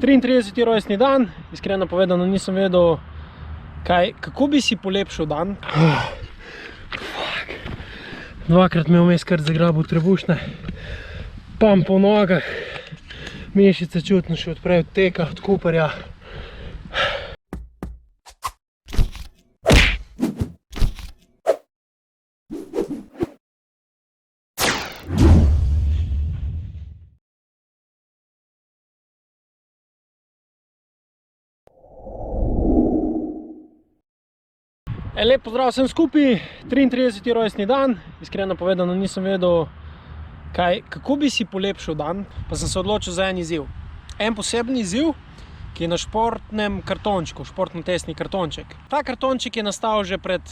33. rojstni dan, iskreno povedano nisem vedel, kako bi si polepšal dan. Dvakrat me vmes kar zagrabil trebušne, pam po nogah, mišice čutno še odprej od teka, od Cooperja. Lep pozdrav vsem skupaj, 33. rojstni dan, iskreno povedano nisem vedel, kako bi si polepšal dan, pa sem se odločil za en izziv. En poseben izziv, ki je na športnem kartončku, športno-testni kartonček. Ta kartonček je nastal že pred,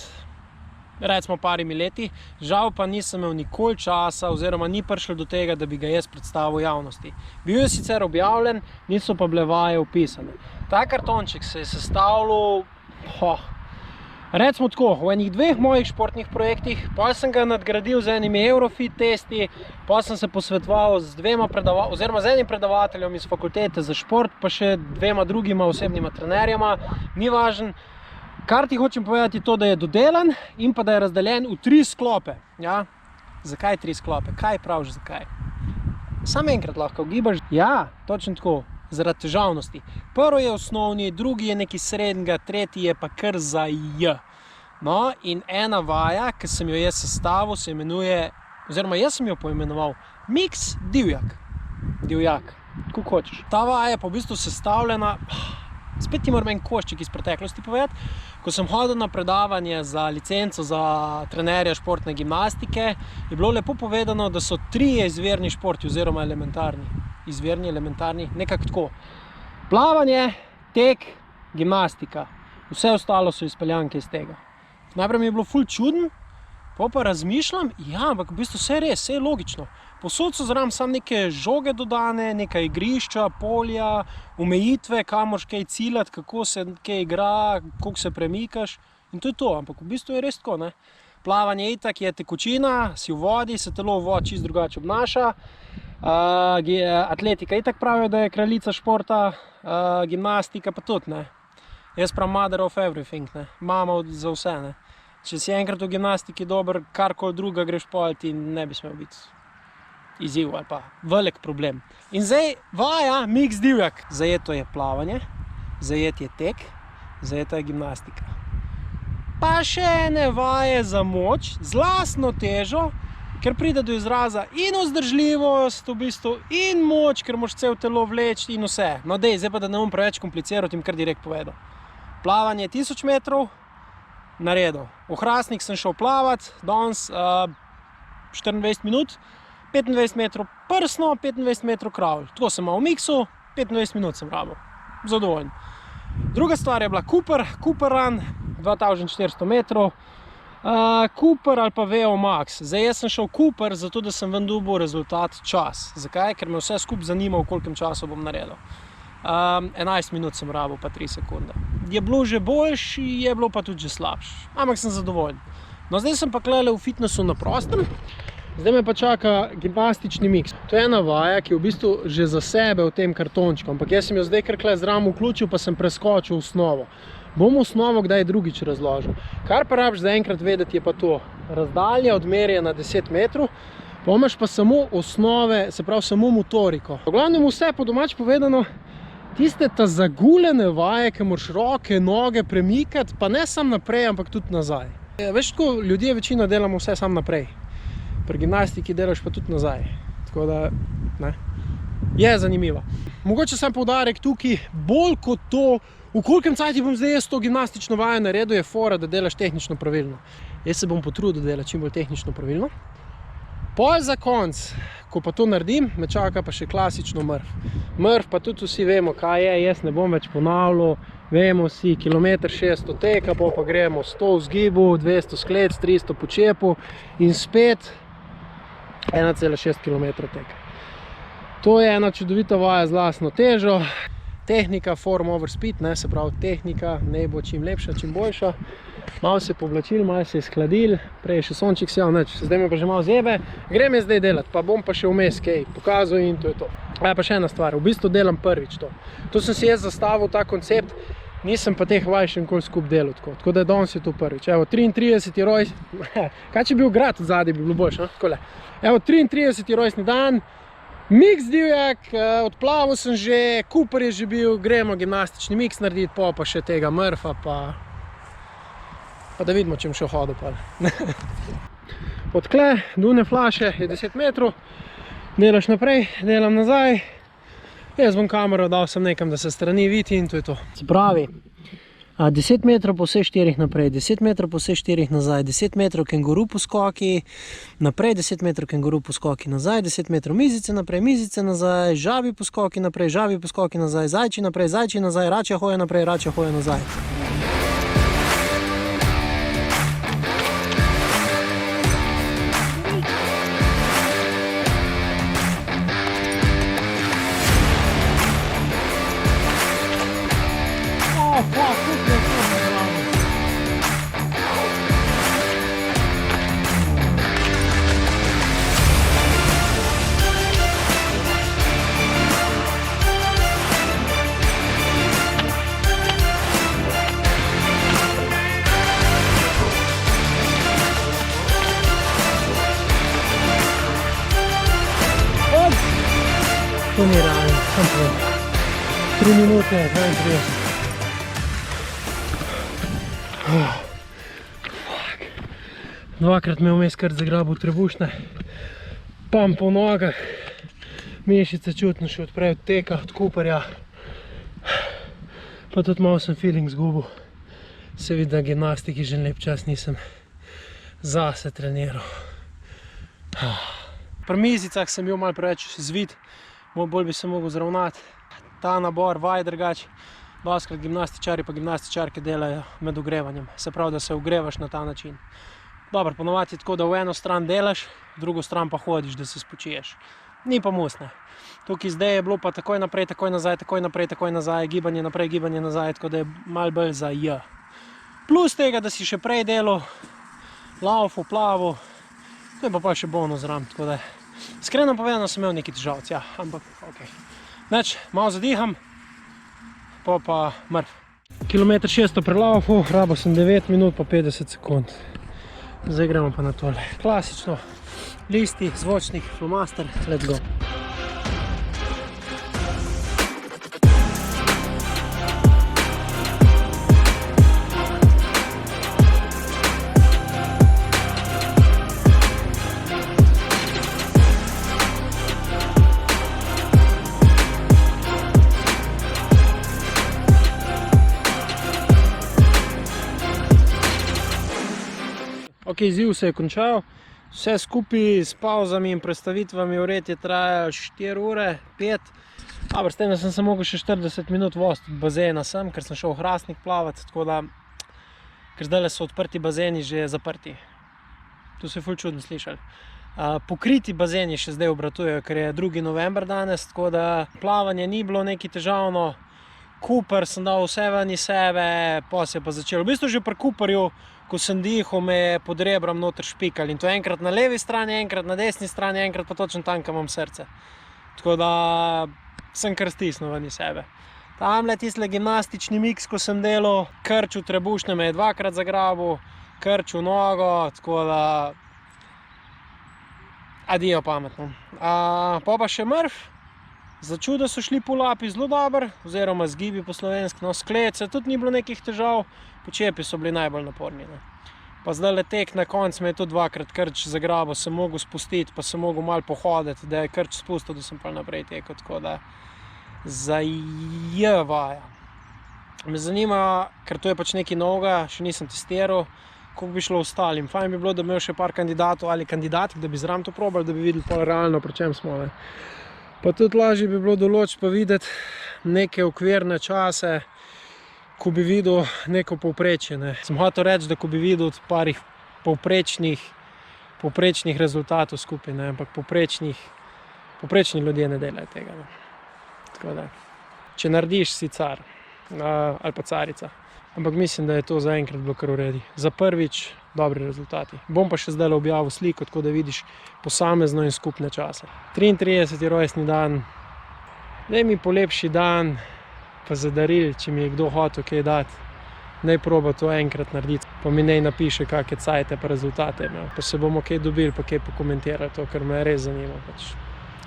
recimo, parimi leti, žal pa nisem imel nikoli časa oziroma ni prišlo do tega, da bi ga jaz predstavil javnosti. Bil je sicer objavljen, niso pa bile vaje opisane. Ta kartonček se je sestavljal, recimo tako, v enih dveh mojih športnih projektih, pa sem ga nadgradil z enimi Eurofit testi, pa sem se posvetoval z enim predavateljem iz fakultete za šport, pa še dvema drugima osebnima trenerjema, ni važno. Kar ti hočem povedati je to, da je dodelan in pa da je razdeljen v 3 sklope. Ja? Zakaj 3 sklope? Kaj praviš zakaj? Samo enkrat lahko gibaš? Ja, točno tako. Zaradi težavnosti. Prvo je osnovni, drugi je nekaj srednjega, tretji je pa kar za J. No, in ena vaja, ki sem jo jaz sestavil, se imenuje, oziroma jaz sem jo poimenoval Mix Divjak. Divjak, kako hočeš. Ta vaja je pa v bistvu sestavljena, spet ti moram en košček iz preteklosti povedati. Ko sem hodil na predavanje za licenco za trenerja športne gimnastike, je bilo lepo povedano, da so 3 izvirni športi oziroma elementarni. Izvirni, elementarni, nekako tako. Plavanje, tek, gimnastika. Vse ostalo so izpeljanke iz tega. Najprej mi je bilo ful čuden, pa razmišljam, ja, ampak v bistvu vse je res, vse je logično. Povsod so zraven samo neke žoge dodane, neka igrišča, polja, omejitve, kamor kaj ciljati, kako se kaj igra, koliko se premikaš. In to je to, ampak v bistvu je res tako, ne. Plavanje itak je tekočina, si v vodi, se telo v vodi čisto drugače obnaša. Atletika itak pravijo, da je kraljica športa, gimnastika pa tudi, ne. Jaz pravim mother of everything, ne. Mama za vse, ne. Če si enkrat v gimnastiki dober, karkoli druga greš politi, ne bi smel biti izziv ali pa velik problem. In zdaj vaja Mix Divjak. Zajeto je plavanje, zajet je tek, zajeta je gimnastika. Pa še ene vaje za moč, z lastno težo, ker pride do izraza in vzdržljivost v bistvu, in moč, ker moraš celo telo vleči in vse. No dej, zdaj pa da ne bom preveč komplicirati, jim kar direkt povedal. Plavanje 1000 metrov, naredil. V Hrastnik sem šel plavat, danes 24 minut, 25 metrov prsno, 25 metrov kravl. Tako sem imel v miksu, 25 minut sem rabil. Zadovoljen. Druga stvar je bila Cooper Run, 2400 metrov. Cooper ali pa VO Max. Zdaj jaz sem šel Cooper, zato da sem ven dobil rezultat čas. Zakaj? Ker me vse skupaj zanima, v kolikem času bom naredil. 11 minut sem rabil, pa 3 sekunde. Je bilo že boljši, je bilo pa tudi že slabši. Ampak sem zadovoljen. No, zdaj sem pa klele v fitnessu na prostem. Zdaj me pa čaka gimnastični miks. To je ena vaja, ki je v bistvu že za sebe v tem kartončku, ampak jaz sem jo zdaj kar kle zraven vključil, pa sem preskočil osnovo. Bom osnovo kdaj drugič razložil. Kar pa rabiš zaenkrat vedeti je pa to. Razdalja odmerjena 10 metrov, pa imaš pa samo osnove, se pravi samo motoriko. V glavnem vse po domač povedano, tiste ta zaguljene vaje, ki moraš roke, noge premikati, pa ne samo naprej, ampak tudi nazaj. Veš tako, ljudje večino delamo vse samo naprej. Pri gimnastiki delaš pa tudi nazaj. Tako da, ne, je zanimivo. Mogoče sam poudarek tukaj, bolj kot to, v kolikem cajti bom zdaj jaz to gimnastično vajo naredil, je fora, da delaš tehnično pravilno. Jaz se bom potrudil, da dela čim bolj tehnično pravilno. Pol za konc, ko pa to naredim, me čaka pa še klasično mrf. Mrf pa tudi vsi vemo, kaj je, jaz ne bom več ponavljal. Vemo si, 1,6 km teka, pa gremo 100 v zgibu, 200 sklec, 300 po čepu in spet 1,6 km teka. To je ena čudovita vaja z lastno težo. Tehnika form over speed, ne, se pravi tehnika, ne bo čim lepša, čim boljša. Malo se je povlačil, malo se je skladil, prej je še sonček sjal, nič, zdaj me pa že malo zjebe. Grem je zdaj delati, pa bom pa še vmes kaj pokazal in to je to. Pa še ena stvar, v bistvu delam prvič to. To sem si jaz zastavil, ta koncept, nisem pa teh vaj še nikoli skup delal tako da danes je to prvič. Evo, 33. rojstni, kaj če bi bil grad od zadaj, bi bilo boljše, no? Takole. Evo, 33. rojstni dan, miks divjak, odplaval sem že, Cooper je že bil, gremo gimnastični miks narediti, pa še tega Murpha, pa da vidimo, če bom še hodil. Od tle, do one flaše je 10 metrov, delaš naprej, delam nazaj. Jaz bom kamero dal sem nekam, da se strani vidi in to je to. Se pravi, 10 metrov po vseh 4 naprej, 10 metrov po vseh 4 nazaj, 10 metrov kenguru poskoki, naprej 10 metrov kenguru poskoki nazaj, 10 metrov mizice naprej, mizice nazaj, žabi poskoki naprej, žabi poskoki nazaj, zajči naprej, zajči nazaj, račja hoja naprej, račja hoja nazaj. To ni realno, sam povem. 3 minute, 32. Dvakrat me vmes kar zagrabil trebušne, pam po nogah, mišice čutno še odprej od teka, od Cooperja. Pa tudi malo sem feeling zgubil. Se vidi, da gimnastiki že lep čas nisem zase treniral. Pri mizicah sem bil malo preveč zvit. Bolj bi se mogel zravnati. Ta nabor vaj drugače, doskrat gimnastičari pa gimnastičarke delajo med ogrevanjem. Se pravi, da se ogrevaš na ta način. Dobro, ponovadi je tako, da v eno stran delaš, v drugo stran pa hodiš, da se spočiješ. Ni pa musne. Tukaj zdaj je bilo pa takoj naprej, takoj nazaj, takoj naprej, takoj nazaj, gibanje naprej, gibanje nazaj, tako da je malo bolj za J. Plus tega, da si še prej delal, laufal, plaval, to je pa še bonus zraven, tako da je. Iskreno povedano sem imel nekaj težav, ja, ampak okej. Nič, malo zadiham, pa Murph. Kilometer 600 prelaufal, rabo sem 9 minut pa 50 sekund. Zdaj gremo pa na tole. Klasično, listi, zvočnik, flomaster, let's go. Ok, izziv se je končal, vse skupaj s pauzami in predstavitvami vred je trajalo 4 ure, 5. Dobro, s tem, da sem se mogel še 40 minut voziti od bazena sem, ker sem šel v Hrastnik plavati, tako da, ker zdaj so odprti bazeni že zaprti. To se je ful čudno slišali. Pokriti bazeni še zdaj obratujejo, ker je 2. november danes, tako da plavanje ni bilo nekaj težavno. Cooper sem dal vse ven iz sebe, pa se je pa začelo. V bistvu že pri Cooperju, ko sem dihal, me je pod rebrom noter špikal in to enkrat na levi strani, enkrat na desni strani, enkrat pa točno tam, kam imam srce. Tako da sem kar stisnil ven iz sebe. Tamle tisle gimnastični miks, ko sem delal, krč v trebušne me je 2-krat zagrabil, krč v nogo, tako da adijo pametno. Pa še Murph. Za čudo so šli pull-upi zelo dobro, oziroma zgibi po slovenski, no sklece, tudi ni bilo nekih težav, počepi so bili najbolj naporni. Pa zdaj letek na konc me je tudi 2-krat krč zagrabil, sem mogel spustiti, pa sem mogel malo pohoditi, da je krč spustil, da sem pa naprej tekel, tako da zajvaja. Me zanima, ker to je pač nekaj novega, še nisem testiral, koliko bi šlo ostalim. Fajn bi bilo, da bi imel še par kandidatov ali kandidatk, da bi zraven to probali, da bi videli pol realno, pri čem smo. Pa tudi lažje bi bilo določiti pa videti neke okvirne čase, ko bi videl neko povprečje. Sem hotel reči, da ko bi videl od parih povprečnih rezultatov skupaj, ampak povprečni ljudje ne delajo tega. Tako da, če narediš, si car. ali pa Carica. Ampak mislim, da je to zaenkrat bilo kar v redu. Za prvič dobri rezultati. Bom pa še zdaj objavil sliko, tako da vidiš posamezno in skupne čase. 33. rojstni dan, daj mi polepši dan, pa za daril, če mi je kdo hotel kaj dati. Naj proba to enkrat narediti, pa mi naj napiše, kakšne cajte pa rezultate imel. Pa se bomo kaj dobili, pa kaj pokomentirali, to, kar me res zanima.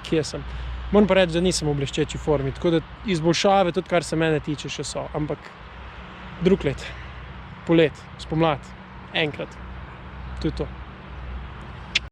Kje sem? Moram pa reči, da nisem v bleščeči formi, tako da izboljšave, tudi kar se mene tiče, še so. Ampak drug let, polet, spomlad, enkrat. To je to.